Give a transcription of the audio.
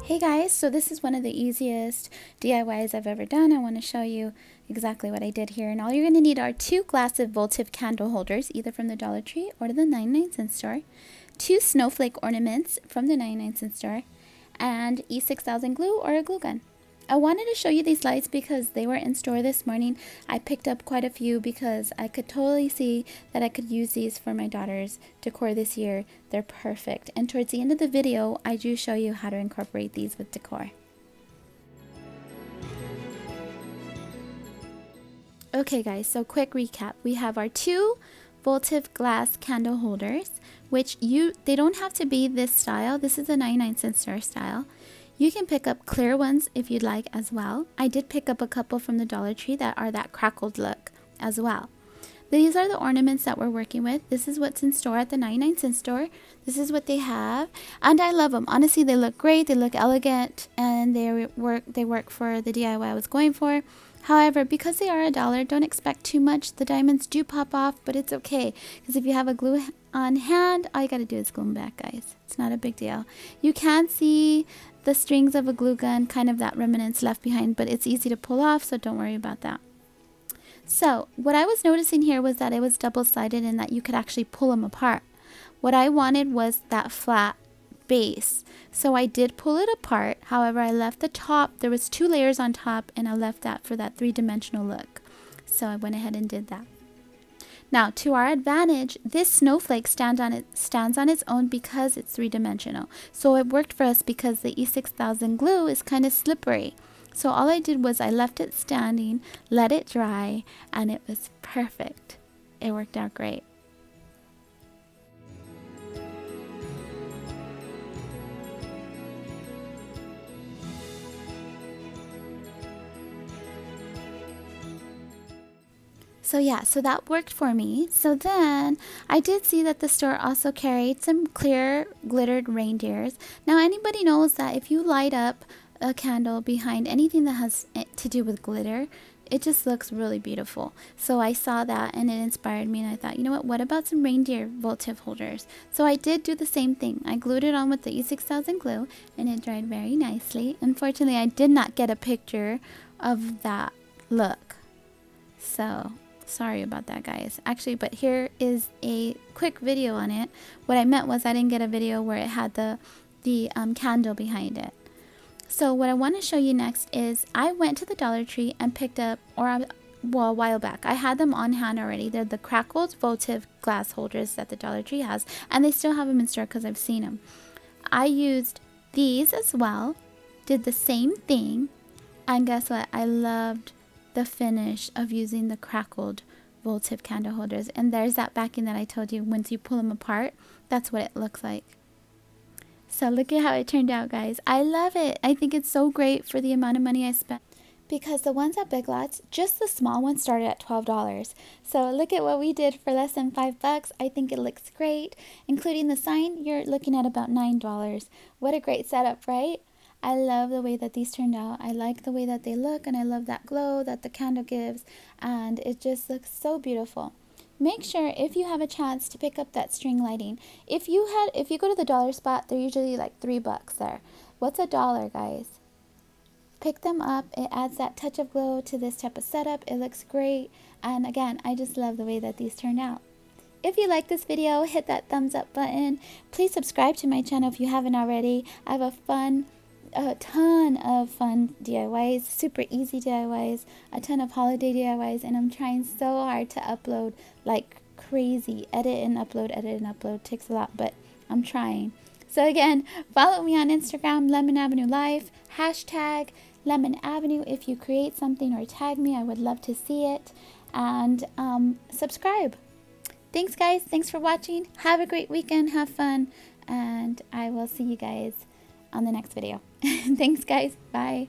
Hey guys, so this is one of the easiest DIYs I've ever done. I want to show you exactly what I did here. And all you're going to need are 2 glass of votive candle holders, either from the Dollar Tree or the 99-cent store, 2 snowflake ornaments from the 99-cent store, and E6000 glue or a glue gun. I wanted to show you these lights because they were in store this morning. I picked up quite a few because I could totally see that I could use these for my daughter's decor this year. They're perfect. And towards the end of the video, I do show you how to incorporate these with decor. Okay guys, so quick recap. We have our 2 votive glass candle holders, which they don't have to be this style. This is a 99-cent store style. You can pick up clear ones if you'd like as well. I did pick up a couple from the Dollar Tree that are that crackled look as well. These are the ornaments that we're working with. This is what's in store at the 99-cent store. This is what they have, and I love them. Honestly, they look great. They look elegant, and they work for the DIY I was going for. However, because they are $1, don't expect too much. The diamonds do pop off, but it's okay because if you have a glue on hand, all you gotta do is glue them back, guys. It's not a big deal. You can see the strings of a glue gun, kind of that remnants left behind, but it's easy to pull off, so don't worry about that. So what I was noticing here was that it was double-sided and that you could actually pull them apart. What I wanted was that flat base, so I did pull it apart. However, I left the top, there was 2 layers on top, and I left that for that 3-dimensional look. So I went ahead and did that. Now, to our advantage, this snowflake stands on its own because it's 3-dimensional. So it worked for us because the E6000 glue is kind of slippery. So all I did was I left it standing, let it dry, and it was perfect. It worked out great. So yeah, so that worked for me. So then I did see that the store also carried some clear glittered reindeers. Now anybody knows that if you light up a candle behind anything that has to do with glitter, it just looks really beautiful. So I saw that and it inspired me, and I thought, you know what about some reindeer votive holders? So I did do the same thing. I glued it on with the E6000 glue and it dried very nicely. Unfortunately, I did not get a picture of that look. So sorry about that, guys. Actually, but here is a quick video on it. What I meant was I didn't get a video where it had the candle behind it. So what I want to show you next is I went to the Dollar Tree and picked up, well, a while back, I had them on hand already. They're the crackled votive glass holders that the Dollar Tree has, and they still have them in store because I've seen them. I used these as well, did the same thing, and guess what? I loved the finish of using the crackled votive candle holders. And there's that backing that I told you, once you pull them apart, that's what it looks like. So look at how it turned out, guys. I love it. I think it's so great for the amount of money I spent, because the ones at Big Lots, just the small ones, started at $12. So look at what we did for less than $5. I think it looks great. Including the sign, you're looking at about $9. What a great setup, right? I love the way that these turned out. I like the way that they look, and I love that glow that the candle gives, and it just looks so beautiful. Make sure, if you have a chance, to pick up that string lighting. If you go to the dollar spot, they're usually like $3 there. What's $1, guys? Pick them up. It adds that touch of glow to this type of setup. It looks great, and again, I just love the way that these turned out. If you like this video, hit that thumbs up button. Please subscribe to my channel if you haven't already. I have a ton of fun DIYs, super easy DIYs, a ton of holiday DIYs, and I'm trying so hard to upload like crazy. Edit and upload takes a lot, but I'm trying. So again, follow me on Instagram, Lemon Avenue Life, hashtag Lemon Avenue if you create something, or tag me. I would love to see it. And subscribe. Thanks, guys. Thanks for watching. Have a great weekend. Have fun. And I will see you guys on the next video. Thanks, guys. Bye.